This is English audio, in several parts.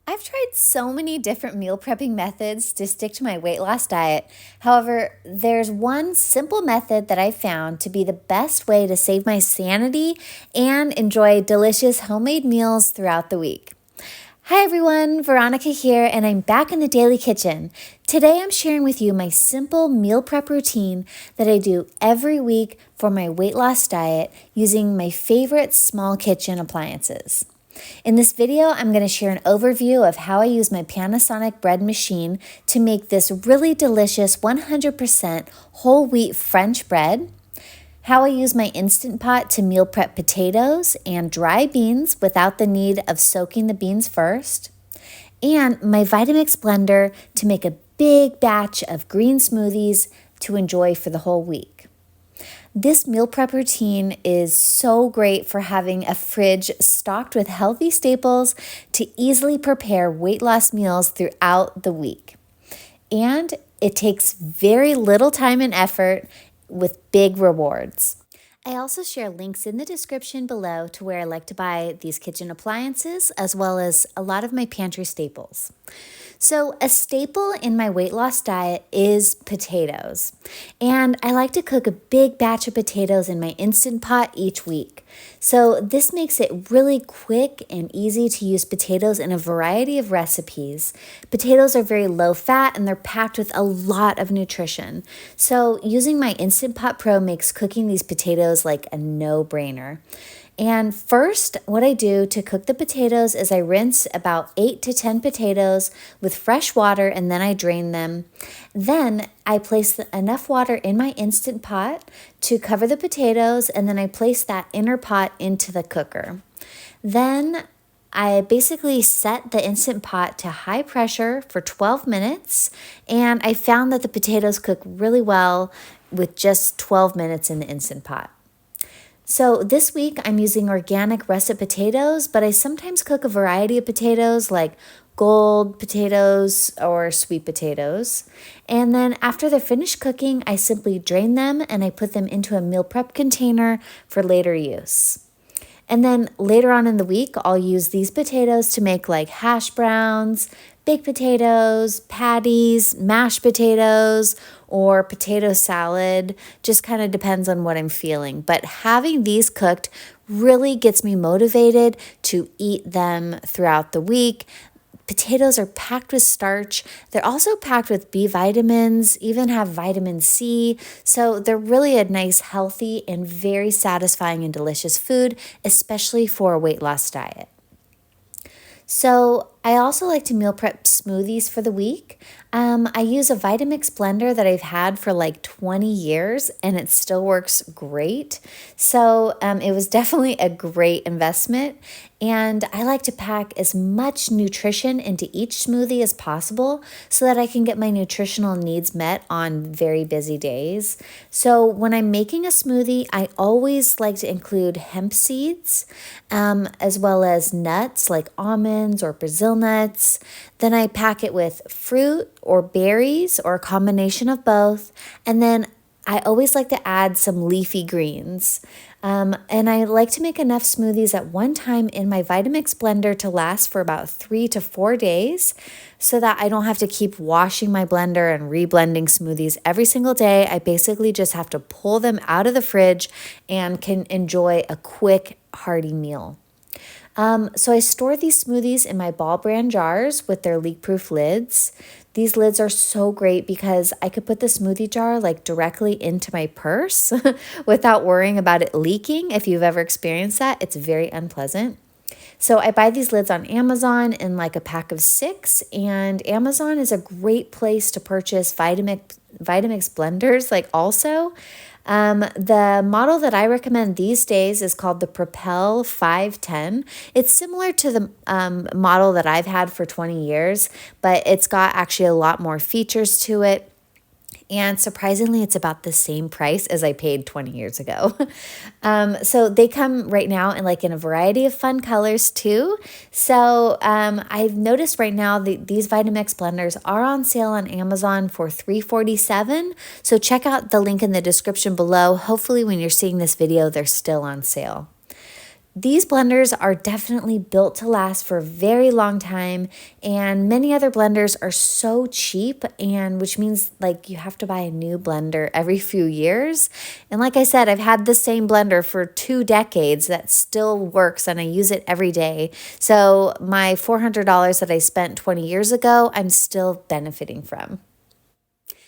I've tried so many different meal prepping methods to stick to my weight loss diet. However, there's one simple method that I found to be the best way to save my sanity and enjoy delicious homemade meals throughout the week. Hi everyone, Veronica here, and I'm back in the daily kitchen. Today I'm sharing with you my simple meal prep routine that I do every week for my weight loss diet using my favorite small kitchen appliances. In this video, I'm going to share an overview of how I use my Panasonic bread machine to make this really delicious 100% whole wheat French bread, how I use my Instant Pot to meal prep potatoes and dry beans without the need of soaking the beans first, and my Vitamix blender to make a big batch of green smoothies to enjoy for the whole week. This meal prep routine is so great for having a fridge stocked with healthy staples to easily prepare weight loss meals throughout the week. And it takes very little time and effort with big rewards. I also share links in the description below to where I like to buy these kitchen appliances as well as a lot of my pantry staples. So a staple in my weight loss diet is potatoes. And I like to cook a big batch of potatoes in my Instant Pot each week. So this makes it really quick and easy to use potatoes in a variety of recipes. Potatoes are very low fat and they're packed with a lot of nutrition. So using my Instant Pot Pro makes cooking these potatoes like a no-brainer. And first, what I do to cook the potatoes is I rinse about 8 to 10 potatoes with fresh water and then I drain them. Then I place enough water in my Instant Pot to cover the potatoes, and then I place that inner pot into the cooker. Then I basically set the Instant Pot to high pressure for 12 minutes, and I found that the potatoes cook really well with just 12 minutes in the Instant Pot. So this week I'm using organic russet potatoes, but I sometimes cook a variety of potatoes like gold potatoes or sweet potatoes. And then after they're finished cooking, I simply drain them and I put them into a meal prep container for later use. And then later on in the week, I'll use these potatoes to make like hash browns, baked potatoes, patties, mashed potatoes, or potato salad. Just kind of depends on what I'm feeling. But having these cooked really gets me motivated to eat them throughout the week. Potatoes are packed with starch. They're also packed with B vitamins, even have vitamin C. So they're really a nice, healthy, and very satisfying and delicious food, especially for a weight loss diet. So I also like to meal prep smoothies for the week. I use a Vitamix blender that I've had for like 20 years and it still works great. So it was definitely a great investment. And I like to pack as much nutrition into each smoothie as possible so that I can get my nutritional needs met on very busy days. So when I'm making a smoothie, I always like to include hemp seeds, as well as nuts like almonds or Brazil nuts. Then I pack it with fruit or berries or a combination of both. And then I always like to add some leafy greens. And I like to make enough smoothies at one time in my Vitamix blender to last for about 3 to 4 days so that I don't have to keep washing my blender and reblending smoothies every single day. I basically just have to pull them out of the fridge and can enjoy a quick, hearty meal. So I store these smoothies in my Ball brand jars with their leak-proof lids. These lids are so great because I could put the smoothie jar like directly into my purse without worrying about it leaking. If you've ever experienced that, it's very unpleasant. So I buy these lids on Amazon in like a pack of 6, and Amazon is a great place to purchase Vitamix blenders like also. The model that I recommend these days is called the Propel 510. It's similar to the model that I've had for 20 years, but it's got actually a lot more features to it. And surprisingly, it's about the same price as I paid 20 years ago. So they come right now in a variety of fun colors too. So I've noticed right now these Vitamix blenders are on sale on Amazon for $3.47. So check out the link in the description below. Hopefully when you're seeing this video, they're still on sale. These blenders are definitely built to last for a very long time, and many other blenders are so cheap, and which means like you have to buy a new blender every few years. And like I said, I've had the same blender for 2 decades that still works and I use it every day. So my $400 that I spent 20 years ago, I'm still benefiting from.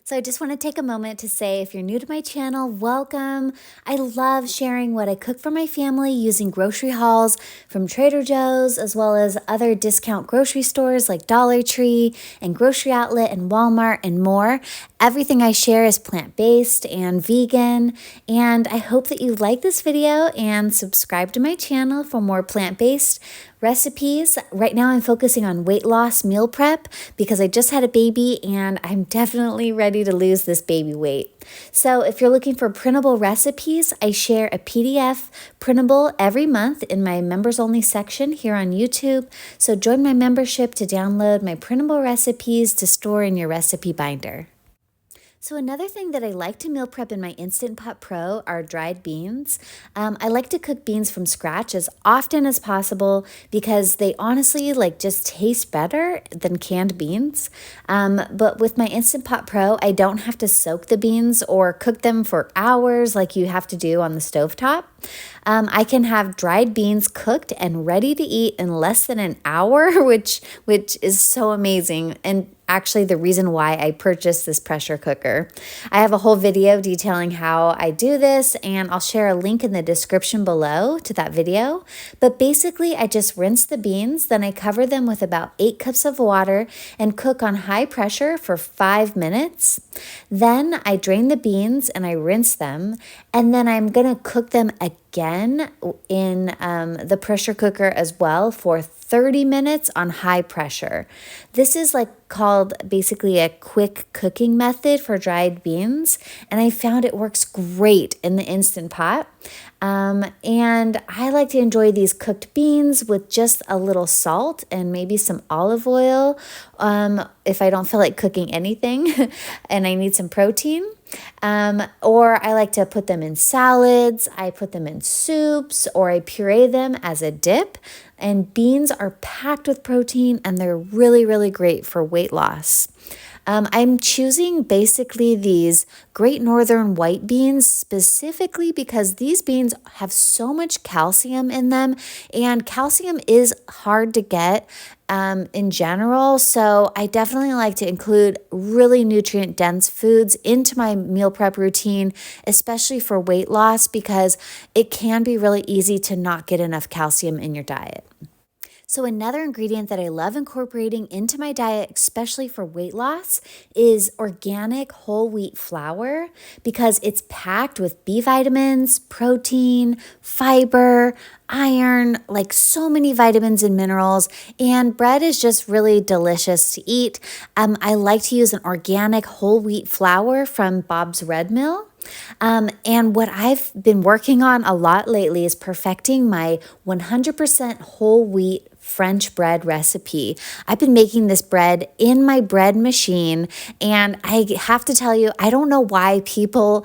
So I just want to take a moment to say, if you're new to my channel, welcome. I love sharing what I cook for my family using grocery hauls from Trader Joe's, as well as other discount grocery stores like Dollar Tree and Grocery Outlet and Walmart and more. Everything I share is plant-based and vegan, and I hope that you like this video and subscribe to my channel for more plant-based recipes. Right now I'm focusing on weight loss meal prep because I just had a baby and I'm definitely ready to lose this baby weight. So if you're looking for printable recipes, I share a PDF printable every month in my members only section here on YouTube. So join my membership to download my printable recipes to store in your recipe binder. So another thing that I like to meal prep in my Instant Pot Pro are dried beans. I like to cook beans from scratch as often as possible because they honestly just taste better than canned beans. But with my Instant Pot Pro, I don't have to soak the beans or cook them for hours like you have to do on the stovetop. I can have dried beans cooked and ready to eat in less than an hour, which is so amazing, and actually the reason why I purchased this pressure cooker. I have a whole video detailing how I do this, and I'll share a link in the description below to that video. But basically, I just rinse the beans, then I cover them with about 8 cups of water and cook on high pressure for 5 minutes. Then I drain the beans and I rinse them, and then I'm gonna cook them again in the pressure cooker as well for 30 minutes on high pressure. This is called basically a quick cooking method for dried beans, and I found it works great in the Instant Pot. And I like to enjoy these cooked beans with just a little salt and maybe some olive oil if I don't feel like cooking anything and I need some protein. Or I like to put them in salads, I put them in soups, or I puree them as a dip. And beans are packed with protein and they're really, really great for weight loss. I'm choosing basically these Great Northern white beans specifically because these beans have so much calcium in them, and calcium is hard to get in general. So I definitely like to include really nutrient dense foods into my meal prep routine, especially for weight loss, because it can be really easy to not get enough calcium in your diet. So another ingredient that I love incorporating into my diet, especially for weight loss, is organic whole wheat flour because it's packed with B vitamins, protein, fiber, iron, so many vitamins and minerals, and bread is just really delicious to eat. I like to use an organic whole wheat flour from Bob's Red Mill. And what I've been working on a lot lately is perfecting my 100% whole wheat French bread recipe. I've been making this bread in my bread machine, and I have to tell you, I don't know why people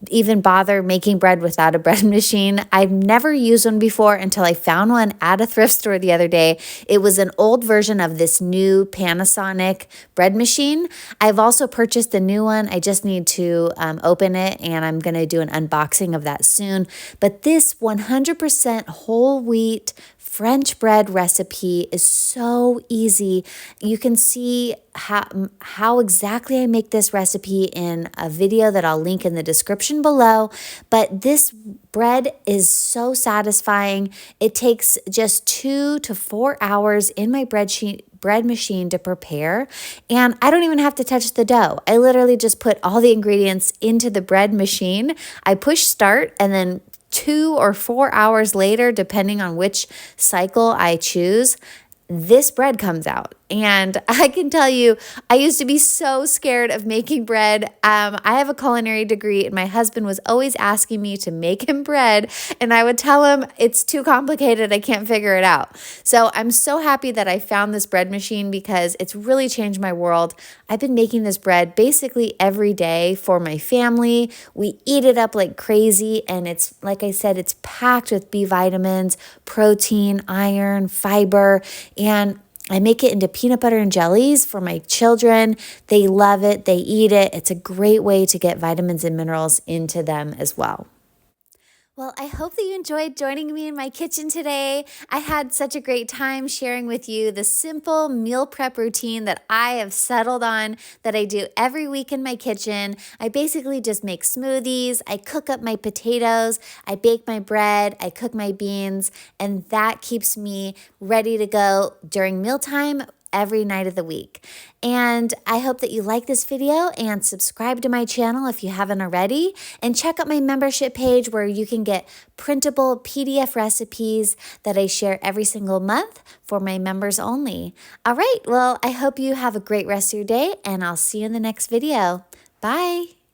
even bother making bread without a bread machine. I've never used one before until I found one at a thrift store the other day. It was an old version of this new Panasonic bread machine. I've also purchased the new one. I just need to open it, and I'm going to do an unboxing of that soon. But this 100% whole wheat French bread recipe is so easy. You can see how exactly I make this recipe in a video that I'll link in the description below. But this bread is so satisfying. It takes just 2 to 4 hours in my bread machine to prepare, and I don't even have to touch the dough. I literally just put all the ingredients into the bread machine. I push start, and then 2 or 4 hours later, depending on which cycle I choose, this bread comes out. And I can tell you, I used to be so scared of making bread. I have a culinary degree, and my husband was always asking me to make him bread. And I would tell him, it's too complicated. I can't figure it out. So I'm so happy that I found this bread machine because it's really changed my world. I've been making this bread basically every day for my family. We eat it up like crazy. And it's, like I said, it's packed with B vitamins, protein, iron, fiber, and I make it into peanut butter and jellies for my children. They love it. They eat it. It's a great way to get vitamins and minerals into them as well. Well, I hope that you enjoyed joining me in my kitchen today. I had such a great time sharing with you the simple meal prep routine that I have settled on that I do every week in my kitchen. I basically just make smoothies, I cook up my potatoes, I bake my bread, I cook my beans, and that keeps me ready to go during mealtime every night of the week. And I hope that you like this video and subscribe to my channel if you haven't already, and check out my membership page where you can get printable PDF recipes that I share every single month for my members only. All right, well, I hope you have a great rest of your day, and I'll see you in the next video. Bye.